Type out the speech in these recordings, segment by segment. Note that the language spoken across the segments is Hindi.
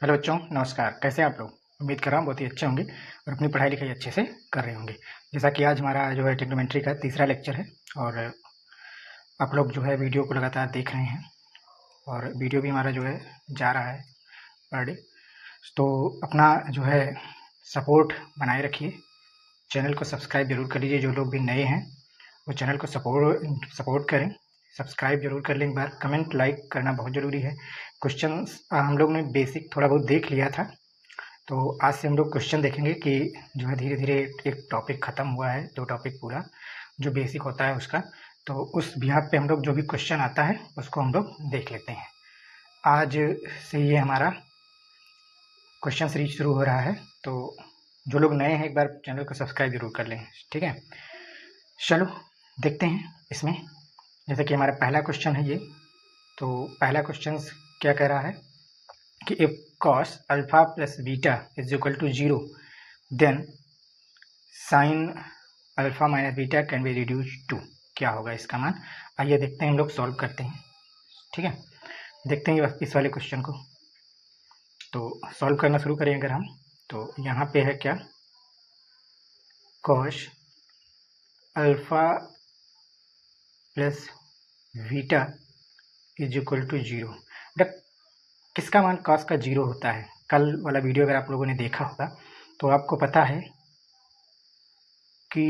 हेलो बच्चों, नमस्कार। कैसे हैं आप लोग? उम्मीद कर रहा हूँ बहुत ही अच्छे होंगे और अपनी पढ़ाई लिखाई अच्छे से कर रहे होंगे। जैसा कि आज हमारा जो है ट्रिग्नोमेट्री का तीसरा लेक्चर है और आप लोग जो है वीडियो को लगातार देख रहे हैं और वीडियो भी हमारा जो है जा रहा है पर डे। तो अपना जो है सपोर्ट बनाए रखिए। चैनल को सब्सक्राइब जरूर कर लीजिए। जो लोग भी नए हैं वो चैनल को सपोर्ट करें, सब्सक्राइब जरूर कर लें। एक बार कमेंट लाइक करना बहुत ज़रूरी है। क्वेश्चंस हम लोग ने बेसिक थोड़ा बहुत देख लिया था, तो आज से हम लोग क्वेश्चन देखेंगे कि जो है धीरे धीरे एक टॉपिक ख़त्म हुआ है, दो टॉपिक पूरा जो बेसिक होता है उसका, तो उस बिहाफ पे हम लोग जो भी क्वेश्चन आता है उसको हम लोग देख लेते हैं। आज से ये हमारा क्वेश्चन सीरीज शुरू हो रहा है, तो जो लोग नए हैं एक बार चैनल को सब्सक्राइब जरूर कर लें, ठीक है। चलो देखते हैं इसमें। जैसे कि हमारा पहला क्वेश्चन है ये, तो पहला क्वेश्चन क्या कह रहा है कि if cos alpha plus beta is equal to 0 then sine alpha minus beta can be reduce to. क्या होगा इसका मान? आइए देखते हैं, हम लोग सॉल्व करते हैं, ठीक है। देखते हैं इस वाले क्वेश्चन को। तो सॉल्व करना शुरू करें अगर हम, तो यहाँ पे है क्या, cos alpha plus beta is equal to 0। किसका मान cos का 0 होता है? कल वाला वीडियो अगर आप लोगों ने देखा होगा तो आपको पता है कि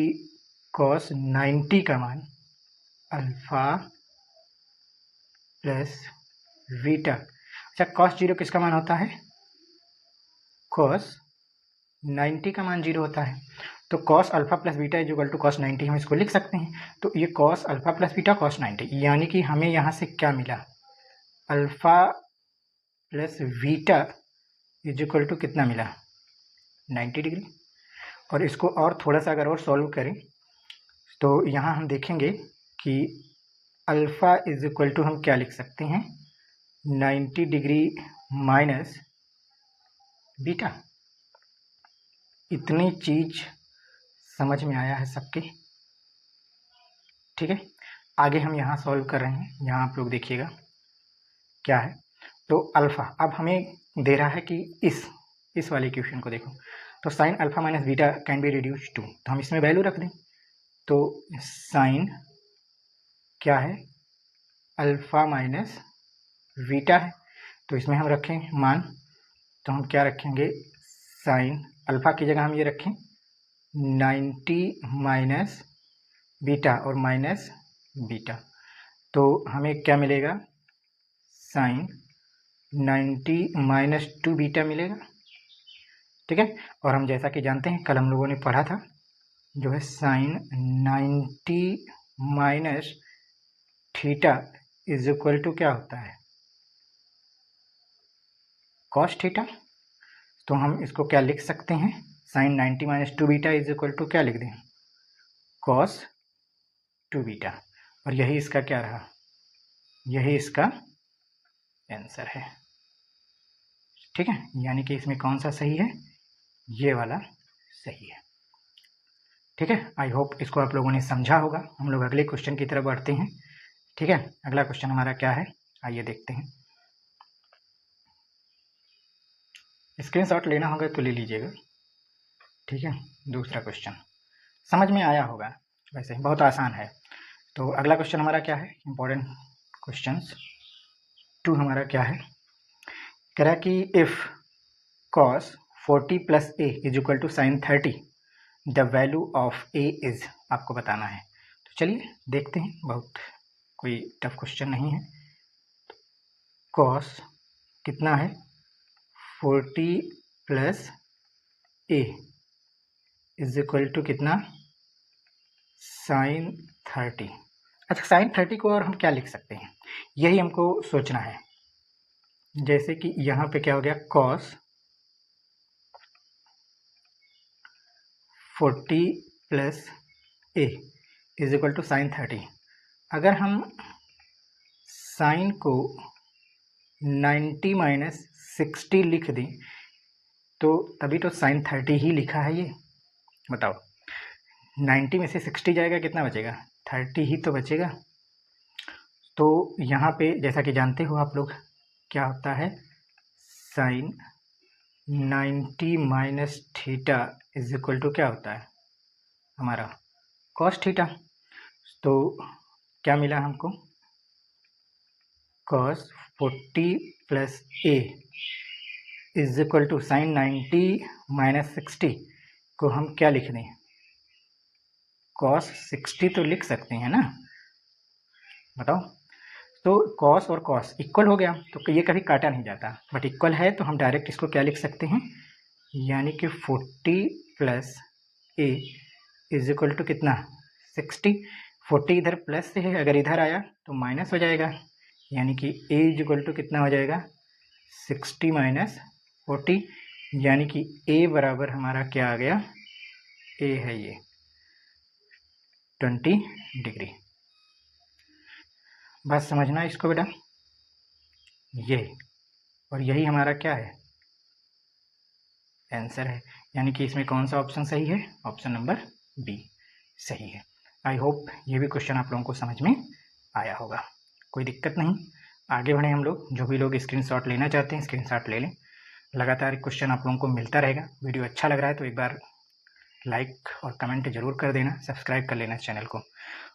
cos 90 का मान अल्फा प्लस बीटा। अच्छा, cos 0 किसका मान होता है? cos 90 का मान 0 होता है। तो cos alpha plus beta is equal to cos 90 हम इसको लिख सकते हैं। तो ये cos alpha plus beta cos 90, यानी कि हमें यहाँ से क्या मिला, alpha plus beta is equal to कितना मिला, 90 डिग्री। और इसको और थोड़ा सा अगर और सॉल्व करें तो यहाँ हम देखेंगे कि अल्फ़ा इज इक्वल टू हम क्या लिख सकते हैं, 90 डिग्री माइनस बीटा। इतनी चीज समझ में आया है सबके? ठीक है, आगे हम यहाँ सॉल्व कर रहे हैं। यहाँ आप लोग देखिएगा क्या है। तो अल्फ़ा अब हमें दे रहा है कि इस वाले इक्वेशन को देखो, तो sine alpha minus beta can be reduce to, तो हम इसमें वैल्यू रख दें। तो साइन क्या है, अल्फ़ा माइनस बीटा है, तो इसमें हम रखें मान, तो हम क्या रखेंगे, साइन अल्फ़ा की जगह हम ये रखें 90 माइनस बीटा और माइनस बीटा, तो हमें क्या मिलेगा, साइन 90 माइनस 2 बीटा मिलेगा, ठीक है। और हम जैसा कि जानते हैं कल हम लोगों ने पढ़ा था जो है sine 90 minus theta is equal to क्या होता है, कॉस थीटा। तो हम इसको क्या लिख सकते हैं, sine 90 minus 2 beta is equal to क्या लिख दें, कॉस 2 बीटा। और यही इसका क्या रहा, यही इसका आंसर है, ठीक है। यानी कि इसमें कौन सा सही है, ये वाला सही है, ठीक है। आई होप इसको आप लोगों ने समझा होगा। हम लोग अगले क्वेश्चन की तरफ बढ़ते हैं, ठीक है। अगला क्वेश्चन हमारा क्या है, आइए देखते हैं। स्क्रीनशॉट लेना होगा तो ले लीजिएगा, ठीक है। दूसरा क्वेश्चन समझ में आया होगा, वैसे बहुत आसान है। तो अगला क्वेश्चन हमारा क्या है, इंपॉर्टेंट क्वेश्चन 2 हमारा क्या है, कह रहा है कि if cos 40 plus A is equal to sine 30 the value of A is, आपको बताना है। तो चलिए देखते हैं, बहुत कोई टफ क्वेश्चन नहीं है। cos कितना है, 40 plus A is equal to कितना, साइन 30। अच्छा, साइन 30 को और हम क्या लिख सकते हैं, यही हमको सोचना है। जैसे कि यहाँ पे क्या हो गया, cos 40 plus A is equal to sine 30। अगर हम साइन को 90 माइनस 60 लिख दें तो तभी तो साइन 30 ही लिखा है ये। बताओ, 90 में से 60 जाएगा, कितना बचेगा, 30 ही तो बचेगा। तो यहाँ पे जैसा कि जानते हो आप लोग क्या होता है, sine 90 minus theta is equal to क्या होता है हमारा कॉस थीटा। तो क्या मिला हमको, cos 40 plus A is equal to sine 90 minus 60 को हम क्या लिख दें, कॉस 60 तो लिख सकते हैं ना, बताओ। तो कॉस और कॉस इक्वल हो गया तो ये कभी काटा नहीं जाता, बट इक्वल है तो हम डायरेक्ट इसको क्या लिख सकते हैं, यानी कि 40 plus A is equal to कितना 60। 40 इधर प्लस से है, अगर इधर आया तो माइनस हो जाएगा, यानी कि ए इज इक्वल टू कितना हो जाएगा 60 माइनस 40, यानी कि ए बराबर हमारा क्या आ गया, ए है ये 20 डिग्री। बस समझना इसको बेटा, ये और यही हमारा क्या है आंसर है, यानी कि इसमें कौन सा ऑप्शन सही है, ऑप्शन नंबर बी सही है। आई होप ये भी क्वेश्चन आप लोगों को समझ में आया होगा, कोई दिक्कत नहीं। आगे बढ़े हम लोग, जो भी लोग स्क्रीनशॉट लेना चाहते हैं स्क्रीनशॉट ले लें, लगातार क्वेश्चन आप लोगों को मिलता रहेगा। वीडियो अच्छा लग रहा है तो एक बार लाइक और कमेंट जरूर कर देना, सब्सक्राइब कर लेना चैनल को।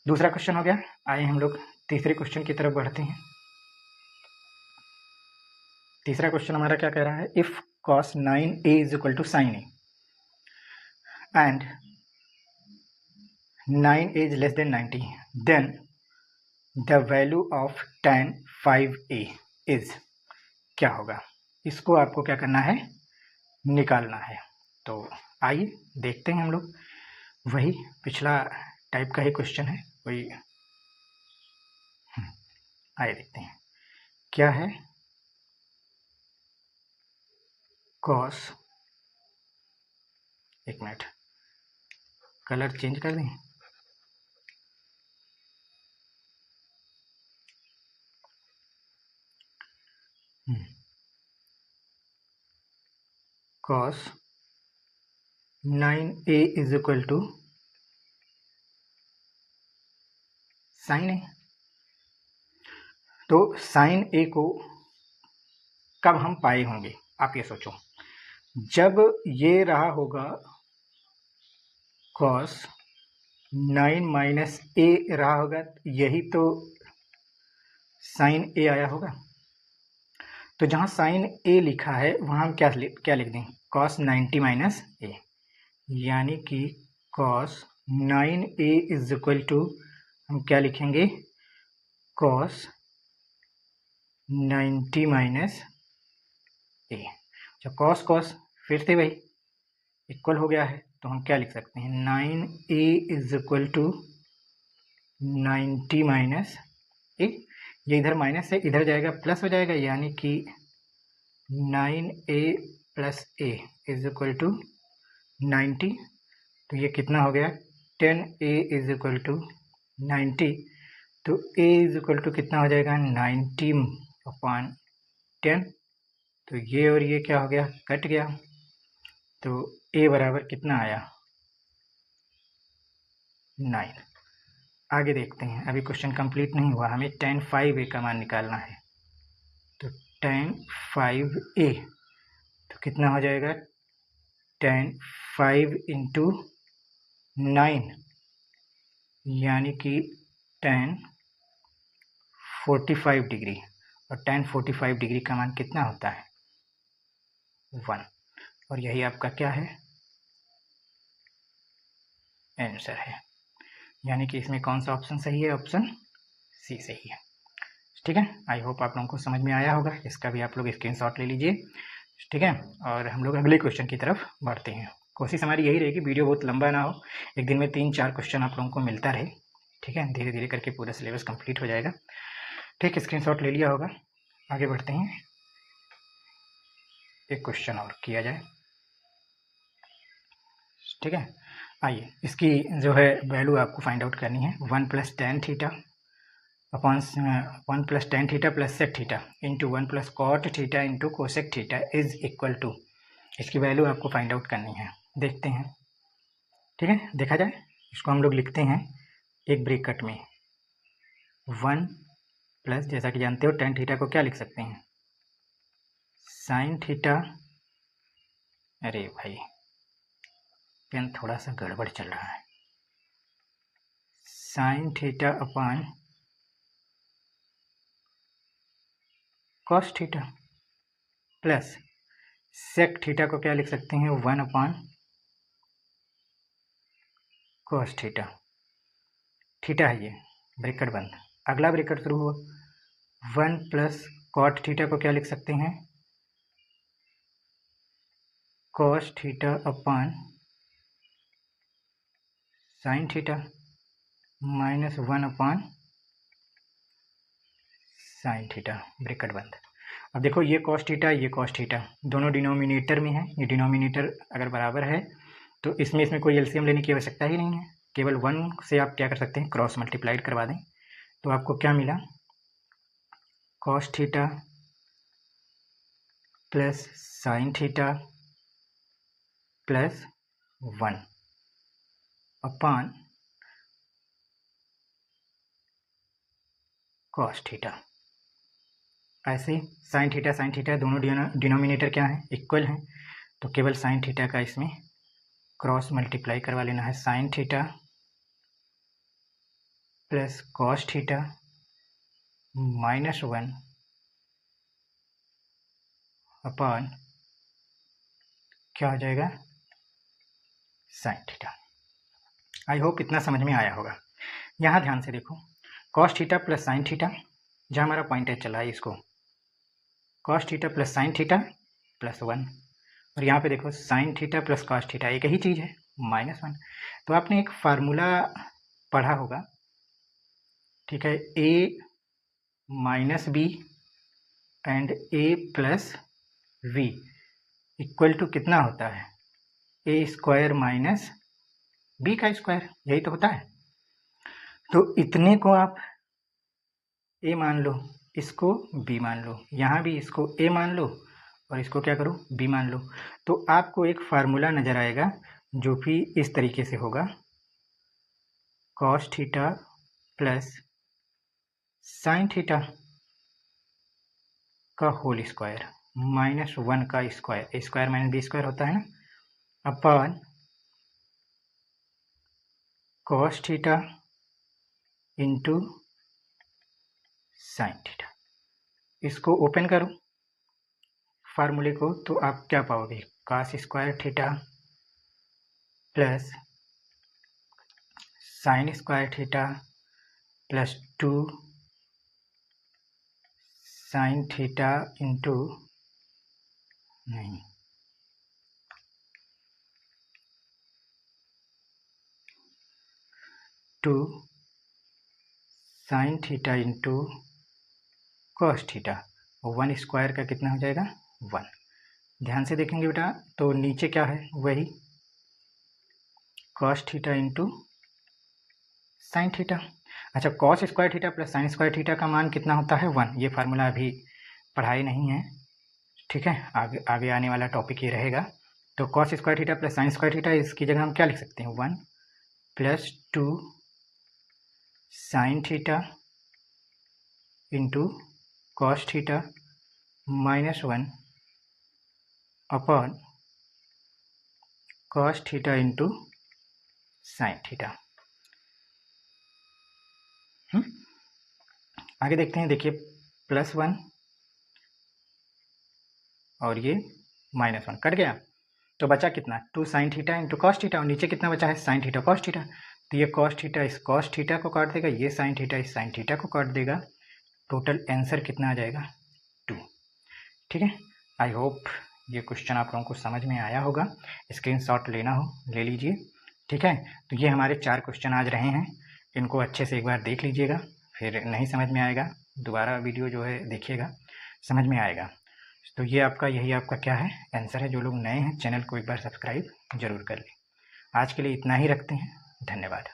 दूसरा क्वेश्चन हो गया, आइए हम लोग तीसरे क्वेश्चन की तरफ बढ़ते हैं। तीसरा क्वेश्चन हमारा क्या कह रहा है, if cos 9a is equal to sin a and 9a is less than 90, then the value of tan 5a is, क्या होगा, इसको आपको क्या करना है, निकालना है। तो आइए देखते हैं हम लोग, वही पिछला टाइप का ही क्वेश्चन है वही, आइए देखते हैं क्या है, cos, एक मिनट कलर चेंज कर दें, cos 9a is equal to sin a। तो sin a को कब हम पाए होंगे, आप ये सोचो, जब ये रहा होगा cos 9 माइनस a रहा होगा, यही तो sin a आया होगा। तो जहाँ sin a लिखा है वहाँ हम क्या लिख दें, cos 90 माइनस a, यानी कि cos 9a is equal to हम क्या लिखेंगे, cos 90 माइनस a। जब cos cos फिर से वही इक्वल हो गया है तो हम क्या लिख सकते हैं, 9a is equal to 90 minus a। ये इधर माइनस से इधर जाएगा प्लस हो जाएगा, यानी कि 9a plus a is equal to 90। तो ये कितना हो गया, 10a इज इक्वल टू 90। तो a इज इक्वल टू कितना हो जाएगा, 90/10। तो ये और ये क्या हो गया, कट गया। तो a बराबर कितना आया, 9। आगे देखते हैं, अभी क्वेश्चन कंप्लीट नहीं हुआ, हमें tan 5a का मान निकालना है। तो tan 5a तो कितना हो जाएगा, tan 5 इंटू 9, यानी कि tan 45 डिग्री, और tan 45 डिग्री का मान कितना होता है, 1। और यही आपका क्या है, आंसर है। यानी कि इसमें कौन सा ऑप्शन सही है, ऑप्शन सी सही है। ठीक है, आई होप आप लोगों को समझ में आया होगा, इसका भी आप लोग स्क्रीनशॉट ले लीजिए। ठीक है, और हम लोग अगले क्वेश्चन की तरफ बढ़ते हैं। कोशिश हमारी यही रहेगी, वीडियो बहुत लंबा ना हो, एक दिन में 3-4 क्वेश्चन आप लोगों को मिलता रहे। ठीक है, धीरे धीरे करके पूरा सिलेबस कंप्लीट हो जाएगा। ठीक, स्क्रीनशॉट ले लिया होगा, आगे बढ़ते हैं, एक क्वेश्चन और किया जाए। ठीक है, आइए इसकी जो है वैल्यू आपको फाइंड आउट करनी है, 1 + tan theta upon 1 + tan theta plus sec theta into 1 + cot theta into cosec theta is equal to, इसकी वैल्यू आपको फाइंड आउट करनी है। देखते हैं, ठीक है, देखा जाए। इसको हम लोग लिखते हैं एक ब्रैकेट में 1 प्लस, जैसा कि जानते हो tan थीटा को क्या लिख सकते हैं, sin थीटा अरे भाई पेन थोड़ा सा गड़बड़ चल रहा है। Sine theta upon cos theta plus sec theta को क्या लिख सकते हैं 1 अपान कॉस थीटा। थीटा है ये, ब्रैकेट बंद, अगला ब्रैकेट शुरू हुआ 1 प्लस कॉट थीटा को क्या लिख सकते हैं cos theta upon sine theta minus 1 अपान साइन थीटा, ब्रैकेट बंद। अब देखो ये कॉस थीटा दोनों डिनोमिनेटर में है, ये डिनोमिनेटर अगर बराबर है तो इसमें कोई एलसीएम लेने की आवश्यकता ही नहीं है, केवल 1 से आप क्या कर सकते हैं क्रॉस मल्टीप्लाइड करवा दें। तो आपको क्या मिला cos theta plus sine theta plus 1 अपान कॉस थीटा। ऐसे साइन थीटा दोनों डिनोमिनेटर क्या है इक्वल हैं, तो केवल साइन थीटा का इसमें क्रॉस मल्टीप्लाई करवा लेना है। Sine theta plus cos theta minus 1 अपान क्या हो जाएगा साइन थीटा। आई होप इतना समझ में आया होगा। यहाँ ध्यान से देखो cos theta plus sine theta, जहाँ हमारा पॉइंट है चला है इसको cos theta plus sine theta plus 1, और यहाँ पे देखो sine theta plus cos theta एक ही चीज़ है -1। तो आपने एक फार्मूला पढ़ा होगा, ठीक है, a minus B and a plus B equal to कितना होता है a स्क्वायर माइनस बी का स्क्वायर, यही तो होता है। तो इतने को आप a मान लो, इसको b मान लो, यहाँ भी इसको a मान लो और इसको क्या करो b मान लो। तो आपको एक फार्मूला नज़र आएगा जो कि इस तरीके से होगा cos theta plus sine theta का होल स्क्वायर -1 का square, a square minus B square होता है ना, upon cos theta into sine theta. इसको ओपन करो फार्मूले को, तो आप क्या पाओगे cos square theta plus sine square theta plus 2 sine theta into नहीं 2 sine theta into cos theta, 1 square का कितना हो जाएगा 1। ध्यान से देखेंगे बेटा तो नीचे क्या है वही cos theta into sine theta. अच्छा cos square theta plus sine square theta का मान कितना होता है 1, ये फार्मूला अभी पढ़ाई नहीं है, ठीक है, आगे आने वाला टॉपिक ये रहेगा। तो cos square theta plus sine square theta, इसकी जगह हम क्या लिख सकते हैं 1 plus 2 sine theta into cos theta -1 upon cos theta into sine theta. आगे देखते हैं, देखिए +1 और ये -1 कट गया, तो बचा कितना 2 sine theta into cos theta, और नीचे कितना बचा है साइन थीटा कॉस थीटा। तो ये कॉस थीटा इस कॉस थीटा को काट देगा, ये साइन थीटा इस साइन थीटा को काट देगा, टोटल आंसर कितना आ जाएगा 2। ठीक है, आई होप ये क्वेश्चन आप लोगों को समझ में आया होगा। स्क्रीनशॉट लेना हो ले लीजिए, ठीक है। तो ये हमारे 4 क्वेश्चन आज रहे हैं, इनको अच्छे से एक बार देख लीजिएगा, फिर नहीं समझ में आएगा दोबारा वीडियो जो है देखिएगा, समझ में आएगा। तो ये आपका यही आपका क्या है आंसर है। जो लोग नए हैं चैनल को एक बार सब्सक्राइब जरूर कर लें। आज के लिए इतना ही रखते हैं, धन्यवाद।